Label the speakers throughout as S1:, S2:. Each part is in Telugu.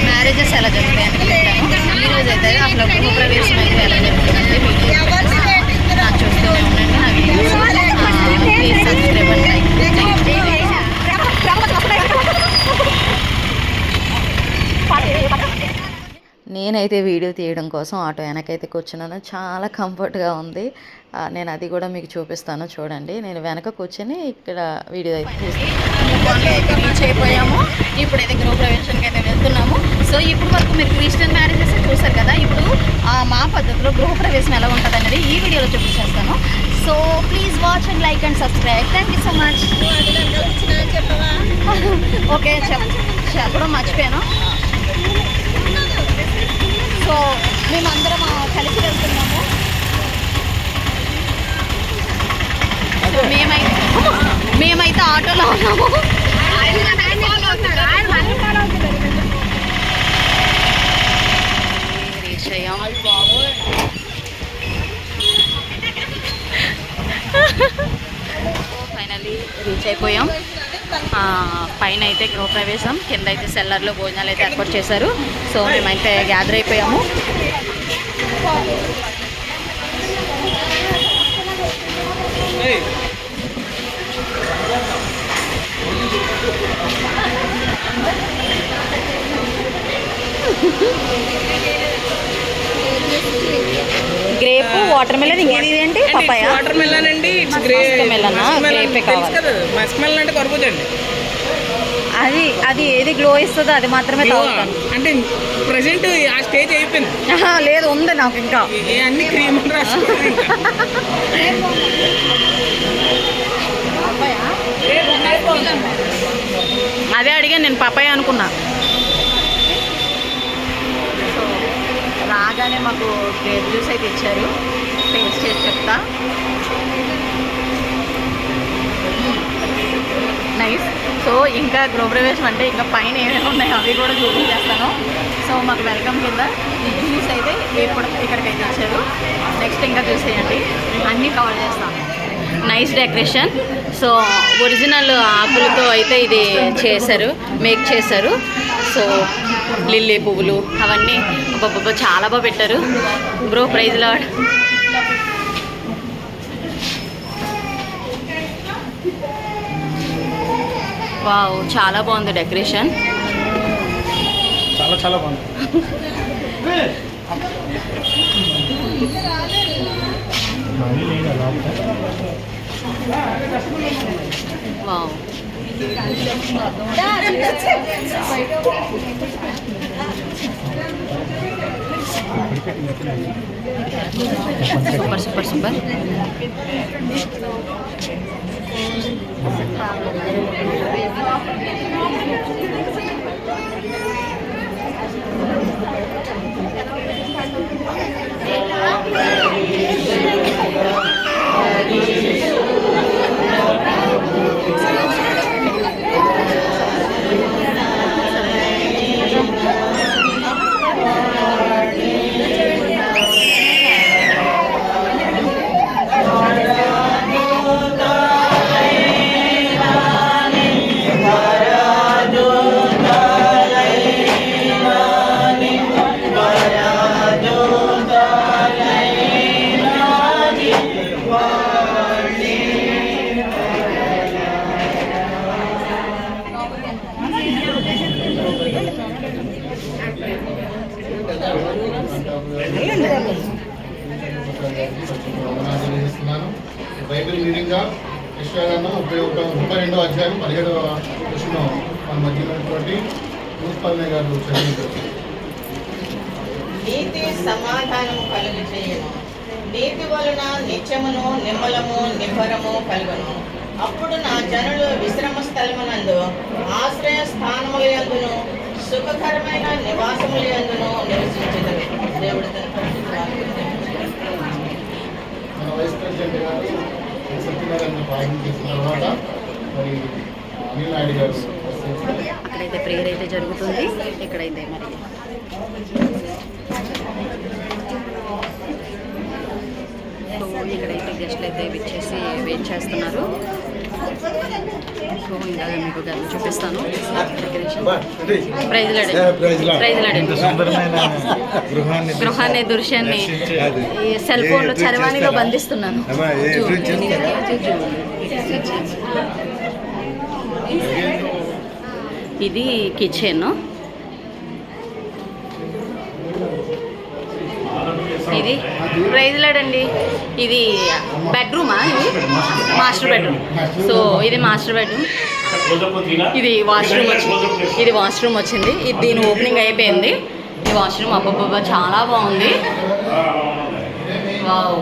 S1: మ్యారేజెస్ ఎలా జరుగుతాయి అని చెప్తాను. ఈరోజు అయితే అసలు గృహప్రవేశం అయితే ఎలా జరుగుతుందంటే మీకు నాకు చూస్తూనే ఉండండి. నా వీడియోస్ సబ్స్క్రైబ్ అండ్ లైక్. నేనైతే వీడియో తీయడం కోసం ఆటో వెనకైతే కూర్చున్నాను. చాలా కంఫర్ట్గా ఉంది. నేను అది కూడా మీకు చూపిస్తాను చూడండి. నేను వెనక కూర్చొని ఇక్కడ వీడియో అయితే తీస్తాను. రీచ్ అయిపోయాము. ఇప్పుడైతే గృహప్రవేశానికి అయితే వెళ్తున్నాము. సో ఇప్పుడు వరకు మీరు క్రిస్టియన్ మ్యారేజెస్ చూసారు కదా. ఇప్పుడు మా పద్ధతిలో గృహప్రవేశం ఎలా ఉంటుంది అనేది ఈ వీడియోలో చూపించేస్తాను. So please watch and like and subscribe. Thank you so much. Okay చెప్పడం మర్చిపోయాను. సో మేమందరం కలిసి వెళ్తున్నాము. సో మేమైతే ఆటోలో ఉన్నాము. రీచ్ అయ్యాం. ఫైనల్లీ రీచ్ అయిపోయాం. పైన అయితే గృహప్రవేశం, కింద అయితే సెల్లర్లో భోజనాలు అయితే ఏర్పాటు చేశారు. సో మేమైతే గ్యాదర్ అయిపోయాము. గ్రేప్, వాటర్ మెలన్, ఇంకేది ఇదేంటి పపాయ?
S2: వాటర్ మెలన్ అండి.
S1: గ్రేపే కావాలి.
S2: మస్క్ మెలన్ అంటే కర్బూజా అండి.
S1: అది ఏది గ్లో ఇస్తుందో అది మాత్రమే తాగుతాను.
S2: అంటే ప్రెసెంట్ ఆ స్టేజ్ అయిపోయింది.
S1: లేదు, ఉంది నాకు ఇంకా
S2: అన్ని క్రీమ్
S1: అదే అడిగాను నేను, పపాయ అనుకున్నా. రాగానే మాకు గ్రేప్ జ్యూస్ అయితే ఇచ్చారు. టేస్ట్ చేసి చెప్తా. నైస్. సో ఇంకా గృహప్రవేశం అంటే ఇంకా పైన ఏమేమి ఉన్నాయో అవి కూడా చూపించేస్తాను. సో మాకు వెల్కమ్ కింద ఈ జ్యూస్ అయితే ఇక్కడికైతే ఇచ్చారు. నెక్స్ట్ ఇంకా చూసేయండి, అన్నీ కవర్ చేస్తాను. Nice decoration. సో ఒరిజినల్ ఆకులతో అయితే ఇది చేశారు, మేక్ చేశారు. సో లిల్లీ పువ్వులు అవన్నీ చాలా బాగా పెట్టారు. Bro praise lord. వావ్, చాలా బాగుంది డెకరేషన్.
S2: చాలా చాలా బాగుంది.
S1: Wow, super super super.
S3: Bible రీడింగ్గా యెషయా 32వ అధ్యాయం 17వ వచనం మన మధ్యలో ఉన్నటువంటి రూపల్నే గారు చదివించారు.
S4: నీతి సమాధానము కలుగజేయును, నీతి వలన నిత్యమును నిమ్మలము నిబ్బరము కలుగును. అప్పుడు నా జనులు విశ్రమ స్థలమునందు ఆశ్రయ స్థానములందును సుఖకరమైన నివాసములందును నివసించుదురు. దేవుడు తన
S3: మన వైస్ ప్రెసిడెంట్ గారు సత్యనారాయణ ప్రారంభం చేసిన తర్వాత మరి అనిల్ నాయుడు గారు
S1: అక్కడైతే ప్రేయర్ అయితే జరుగుతుంది. ఇక్కడైతే మరి సో ఇక్కడైతే గెస్ట్లు అయితే విచ్చేసి వెయిట్ చేస్తున్నారు. సో ఇంకా మీకు గది చూపిస్తాను. ప్రైజ్ లాడండి. గృహాన్ని దృశ్యాన్ని ఈ సెల్ ఫోన్లో చరవాణిలో బంధిస్తున్నాను. ఇది కిచెన్, ఇది ప్రైజ్ లాడండి. ఇది బెడ్రూమా? ఇది మాస్టర్ బెడ్రూమ్. సో ఇది మాస్టర్ బెడ్రూమ్. ఇది వాష్రూమ్ వచ్చింది. ఇది వాష్రూమ్ వచ్చింది. ఇది దీని ఓపెనింగ్ అయిపోయింది. ఈ వాష్రూమ్ అబ్బబ్బబ్బా చాలా బాగుంది. Wow.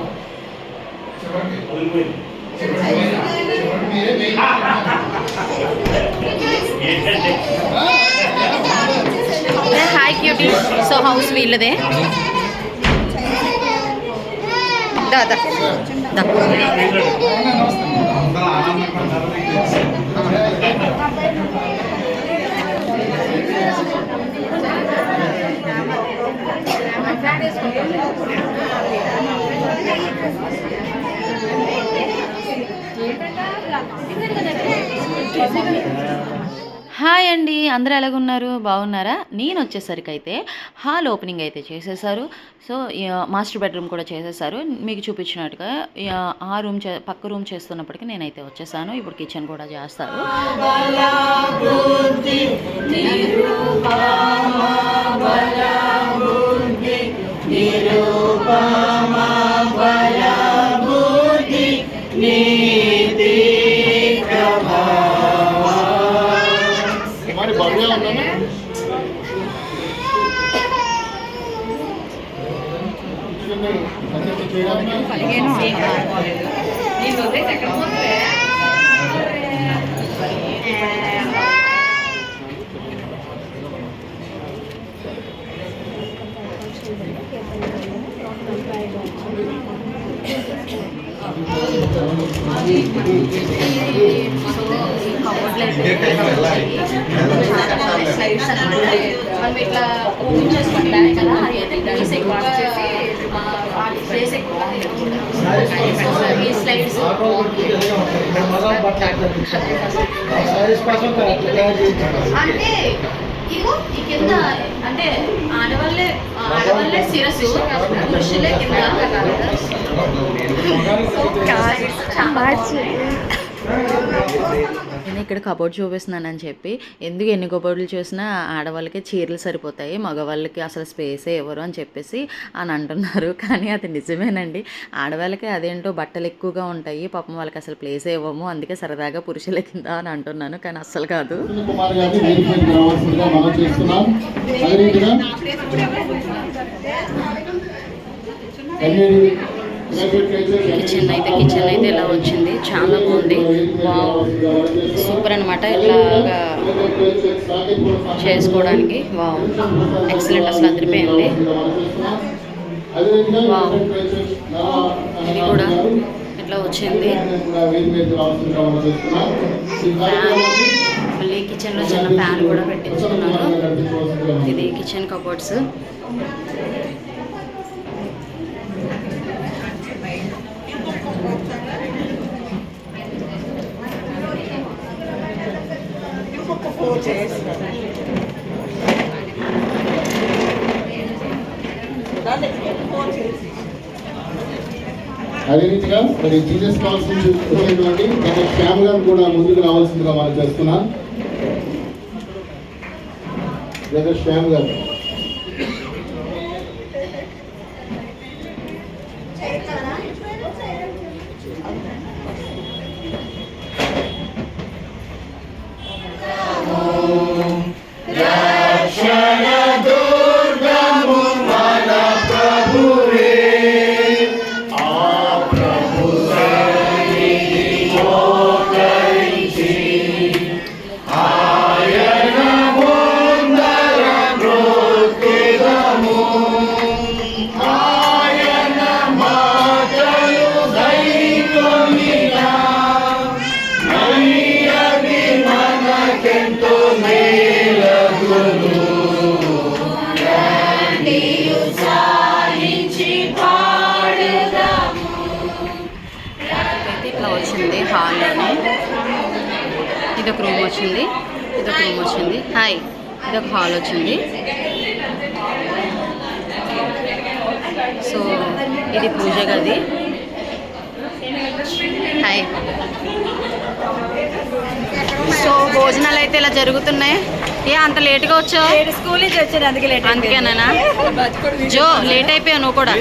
S1: Hi cutie. So house వీళ్ళదే. దాదా హాయ్ అండి, అందరూ ఎలాగున్నారు? బాగున్నారా? నేను వచ్చేసరికి అయితే హాల్ ఓపెనింగ్ అయితే చేసేసారు. సో మాస్టర్ బెడ్రూమ్ కూడా చేసేసారు. మీకు చూపించినట్టుగా ఆ రూమ్ పక్క రూమ్ చేస్తున్నప్పటికీ నేనైతే వచ్చేసాను. ఇప్పుడు కిచెన్ కూడా చేస్తారు.
S3: మరి భవ్య ఉన్నాను.
S1: మనం ఇట్లా ఓపెన్ చేసుకుంటానే కదా, అయితే ప్లేస్ ఎక్కువ చేసి ప్లేస్ ఎక్కువ ఈ స్లైడ్స్ అంటే ఇగో ఈ కింద అంటే ఆడవాళ్ళే శిరస్సు, పురుషులే కింద. నేను ఇక్కడ కబోర్డ్ చూపిస్తున్నానని చెప్పి, ఎందుకు ఎన్ని కబోర్డులు చూసినా ఆడవాళ్ళకి చీరలు సరిపోతాయి, మగవాళ్ళకి అసలు స్పేసే ఇవ్వరు అని చెప్పేసి అని అంటున్నారు. కానీ అది నిజమేనండి. ఆడవాళ్ళకి అదేంటో బట్టలు ఎక్కువగా ఉంటాయి, పాపం వాళ్ళకి అసలు ప్లేసే ఇవ్వము, అందుకే సరదాగా పురుషుల కింద అని అంటున్నాను. కానీ అస్సలు కాదు. కిచెన్ అయితే ఇలా వచ్చింది. చాలా బాగుంది. వావ్, సూపర్ అనమాట. ఇట్లాగా చేసుకోవడానికి వావ్, ఎక్సలెంట్. అసలు అదిరిపోయింది. వావ్, ఇది కూడా ఇట్లా వచ్చింది. మళ్ళీ కిచెన్లో చిన్న ఫ్యాన్ కూడా పెట్టించుకున్నారు. ఇది కిచెన్ కబోర్డ్స్.
S3: అదే రీతిగా మరి జీసస్ కాల్స్ నుంచి వచ్చేటువంటి శ్యామ్ గారు కూడా ముందుకు రావాల్సిందిగా మనం చేస్తున్నాం. శ్యామ్ గారు
S1: ఇదొక రూమ్ వచ్చింది, ఇదొక రూమ్ వచ్చింది. హాయ్, ఇదొక హాల్ వచ్చింది. సో ఇది పూజ గది. హాయ్. సో భోజనాలు అయితే ఇలా జరుగుతున్నాయి. ఏ అంత లేట్గా వచ్చావు?
S5: స్కూల్ నుంచి వచ్చాను, అందుకే లేట్.
S1: అందుకేనా? జో లేట్ అయిపోయావు నువ్వు కూడా.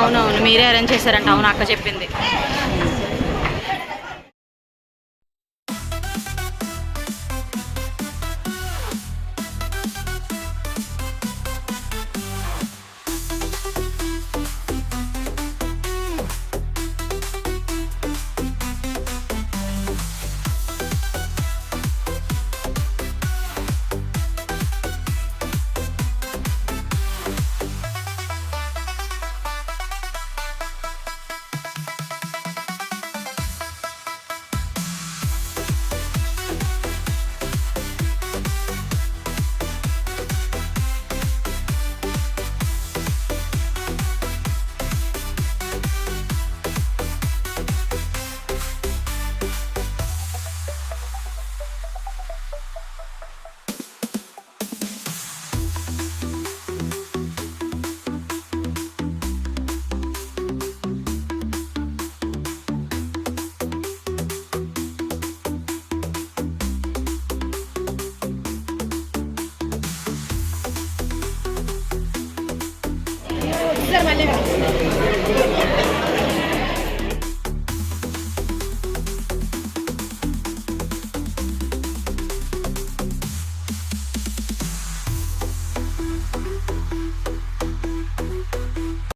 S1: అవునవును, మీరే అరేంజ్ చేశారంట. అవును, అక్క చెప్పింది.